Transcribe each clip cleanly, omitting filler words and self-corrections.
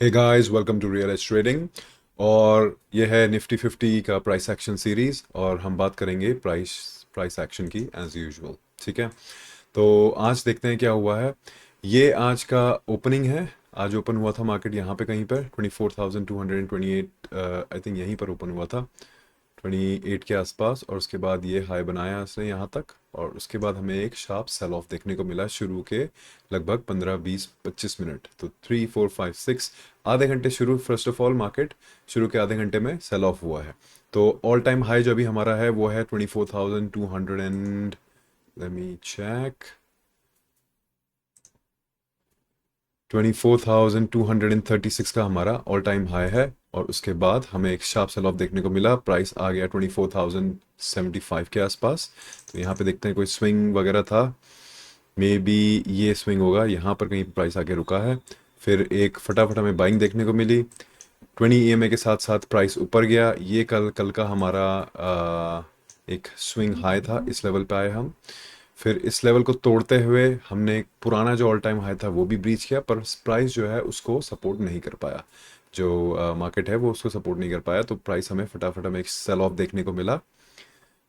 Hey guys, welcome to Real Edge Trading. और ये है निफ्टी 50 का प्राइस एक्शन सीरीज और हम बात करेंगे प्राइस प्राइस एक्शन की एज यूजुअल। ठीक है, तो आज देखते हैं क्या हुआ है। ये आज का ओपनिंग है। आज ओपन हुआ था मार्केट यहाँ पे कहीं पर 24,228, आई थिंक यहीं पर ओपन हुआ था 28 के आसपास। और उसके बाद ये हाई बनाया इसने यहाँ तक, और उसके बाद हमें एक शार्प सेल ऑफ देखने को मिला शुरू के लगभग 15 20 25 मिनट। तो 3 4 5 6 आधे घंटे शुरू, फर्स्ट ऑफ ऑल मार्केट शुरू के आधे घंटे में सेल ऑफ हुआ है। तो ऑल टाइम हाई जो अभी हमारा है वो है 24,200 एंड लेट मी चेक 24,236 का हमारा ऑल टाइम हाई है। और उसके बाद हमें एक शार्प सेल ऑफ देखने को मिला, प्राइस आ गया 24,075 के आसपास। तो यहाँ पे देखते हैं कोई स्विंग वगैरह था, मे बी ये स्विंग होगा, यहाँ पर कहीं प्राइस आके रुका है। फिर एक फटाफट हमें बाइंग देखने को मिली 20 ईएमए के साथ साथ, प्राइस ऊपर गया। ये कल कल का हमारा एक स्विंग हाई था, इस लेवल पे आए हम। फिर इस लेवल को तोड़ते हुए हमने एक पुराना जो ऑल टाइम हाई था वो भी ब्रीच किया, पर प्राइस जो है उसको सपोर्ट नहीं कर पाया। जो मार्केट है वो उसको सपोर्ट नहीं कर पाया, तो प्राइस हमें फटाफट हमें एक सेल ऑफ देखने को मिला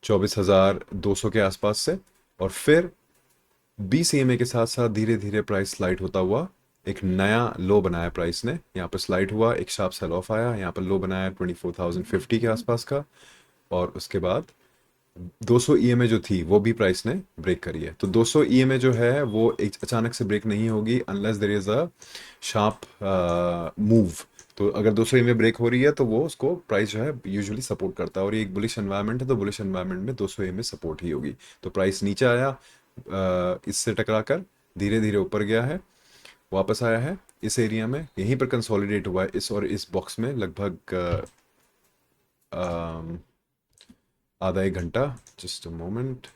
24,200 के आसपास से। और फिर 20 ईएमए के साथ साथ धीरे धीरे प्राइस स्लाइड होता हुआ एक नया लो बनाया प्राइस ने। यहाँ पर स्लाइड हुआ, एक शार्प सेल ऑफ आया, यहाँ पर लो बनाया 24,050 के आसपास का। और उसके बाद 200 ईएमए जो थी वो भी प्राइस ने ब्रेक करी है। तो 200 ईएमए जो है वो एक अचानक से ब्रेक नहीं होगी unless there is a sharp move. तो अगर 200 ईएमए ब्रेक हो रही है तो वो उसको प्राइस जो है यूजुअली सपोर्ट करता है, और ये एक बुलिश एनवायरनमेंट है, तो बुलिश एनवायरनमेंट में 200 ईएमए सपोर्ट ही होगी। तो प्राइस नीचे आया, इससे टकराकर धीरे धीरे ऊपर गया है, वापस आया है इस एरिया में, यहीं पर कंसोलिडेट हुआ है इस और इस बॉक्स में लगभग आधा एक घंटा, जस्ट अ मोमेंट।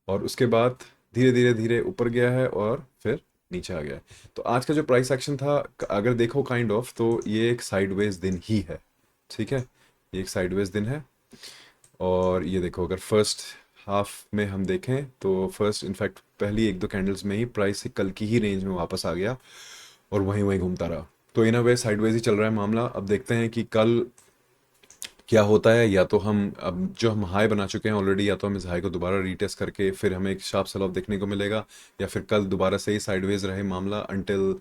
और उसके बाद धीरे धीरे धीरे ऊपर गया है और फिर नीचे आ गया है। तो आज का जो प्राइस एक्शन था, अगर देखो काइंड ऑफ, तो ये एक साइडवेज दिन ही है। ठीक है, ये एक साइडवेज दिन है। और ये देखो, अगर फर्स्ट हाफ में हम देखें तो फर्स्ट इनफैक्ट पहली एक दो कैंडल्स में ही प्राइस कल की ही रेंज में वापस आ गया और वहीं वहीं घूमता रहा। तो इन अ वे साइडवेज ही चल रहा है मामला। अब देखते हैं कि कल क्या होता है। या तो हम अब जो हम हाई बना चुके हैं ऑलरेडी, या तो हम इस हाई को दोबारा रीटेस्ट करके फिर हमें एक शार्प सेल ऑफ देखने को मिलेगा, या फिर कल दोबारा से ही साइडवेज रहे मामला अंटिल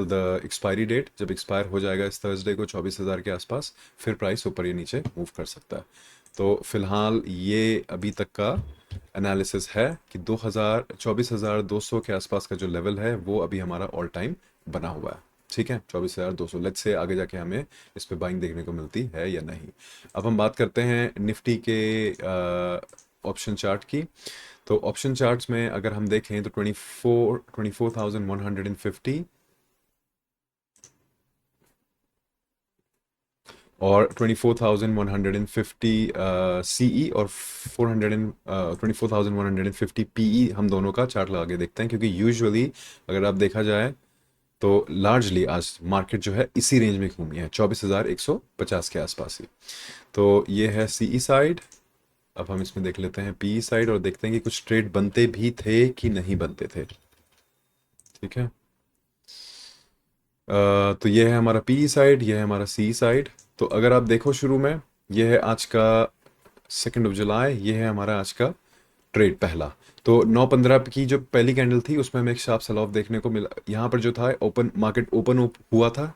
द एक्सपायरी डेट। जब एक्सपायर हो जाएगा इस थर्सडे को 24,000 के आसपास, फिर प्राइस ऊपर या नीचे मूव कर सकता है। तो फिलहाल ये अभी तक का एनालिसिस है कि 24,200 के आसपास का जो लेवल है वो अभी हमारा ऑल टाइम बना हुआ है। ठीक है, 24,200। लेट्स से आगे जाके हमें इस पे बाइंग देखने को मिलती है या नहीं। अब हम बात करते हैं निफ्टी के ऑप्शन चार्ट की। तो ऑप्शन चार्ट्स में अगर हम देखें तो 24,150 और 24,150 सीई और 24,150 पीई, हम दोनों का चार्ट लगा के देखते हैं, क्योंकि यूजुअली अगर आप देखा जाए तो लार्जली आज मार्केट जो है इसी रेंज में घूमी है, 24,150 के आसपास ही। तो ये है सीई साइड। अब हम इसमें देख लेते हैं पीई साइड और देखते हैं कि कुछ ट्रेड बनते भी थे कि नहीं बनते थे। ठीक है, तो ये है हमारा पीई साइड, ये है हमारा सी साइड। तो अगर आप देखो शुरू में, ये है आज का 2 जुलाई, ये है हमारा आज का ट्रेड पहला। तो 9:15 की जो पहली कैंडल थी उसमें हमें एक शार्प सेल ऑफ देखने को मिला। यहाँ पर जो था ओपन मार्केट ओपन हुआ था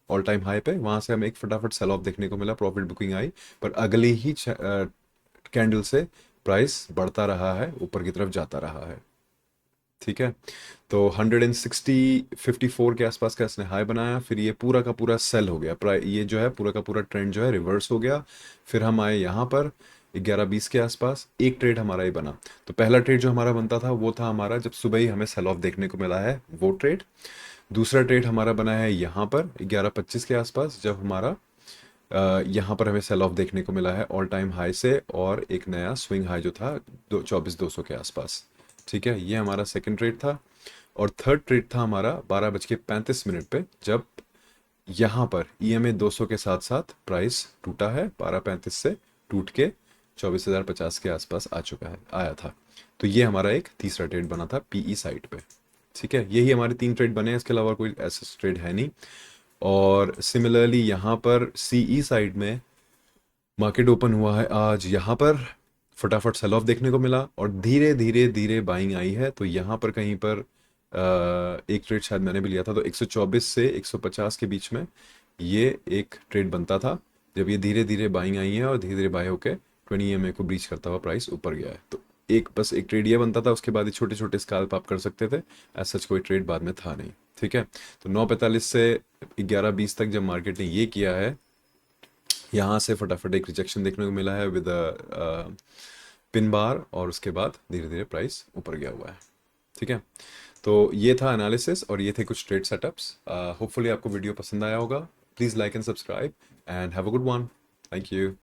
ऑल टाइम हाई पे, वहां से हमें एक फटाफट सेल ऑफ देखने को मिला, प्रॉफिट बुकिंग आई। पर अगली ही कैंडल से प्राइस बढ़ता रहा है, ऊपर की तरफ जाता रहा है। ठीक है, तो 160 54 के आसपास का इसने हाई बनाया, फिर ये पूरा का पूरा सेल हो गया, प्राइस ये जो है पूरा का पूरा ट्रेंड जो है रिवर्स हो गया। फिर हम आए यहाँ पर 11:20 के आसपास, एक ट्रेड हमारा ही बना। तो पहला ट्रेड जो हमारा बनता था वो था हमारा जब सुबह ही हमें सेल ऑफ देखने को मिला है, वो ट्रेड। दूसरा ट्रेड हमारा बना है यहाँ पर 11:25 के आसपास, जब हमारा यहाँ पर हमें सेल ऑफ देखने को मिला है ऑल टाइम हाई से, और एक नया स्विंग हाई जो था 24,200 के आसपास। ठीक है, ये हमारा सेकंड ट्रेड था। और थर्ड ट्रेड था हमारा 12:35 पे, जब यहाँ पर ईएमए 200 के साथ साथ प्राइस टूटा है, 12:35 से टूट के 24,050 के आसपास आ चुका है, आया था। तो ये हमारा एक तीसरा ट्रेड बना था पीई साइड पे। ठीक है, यही हमारे 3 ट्रेड बने हैं, इसके अलावा कोई ऐसा ट्रेड है नहीं। और सिमिलरली यहाँ पर सीई साइड में मार्केट ओपन हुआ है आज, यहाँ पर फटाफट सेल ऑफ देखने को मिला और धीरे धीरे धीरे बाइंग आई है। तो यहाँ पर कहीं पर एक ट्रेड शायद मैंने भी लिया था, तो 124 से 150 के बीच में ये एक ट्रेड बनता था, जब ये धीरे धीरे बाइंग आई है और धीरे धीरे बाय होके 20 EMA को ब्रीच करता हुआ प्राइस ऊपर गया है। तो बस एक ट्रेड ये बनता था, उसके बाद ये छोटे छोटे स्कैल्प आप कर सकते थे, ऐसा सच कोई ट्रेड बाद में था नहीं। ठीक है, तो 9:45 से 11:20 तक जब मार्केट ने ये किया है, यहाँ से फटाफट एक रिजेक्शन देखने को मिला है विद पिन बार, और उसके बाद धीरे धीरे प्राइस ऊपर गया हुआ है। ठीक है, तो ये था एनालिसिस और ये थे कुछ ट्रेड सेटअप्स। होपफुली आपको वीडियो पसंद आया होगा। Please like and subscribe and have a good one. Thank you.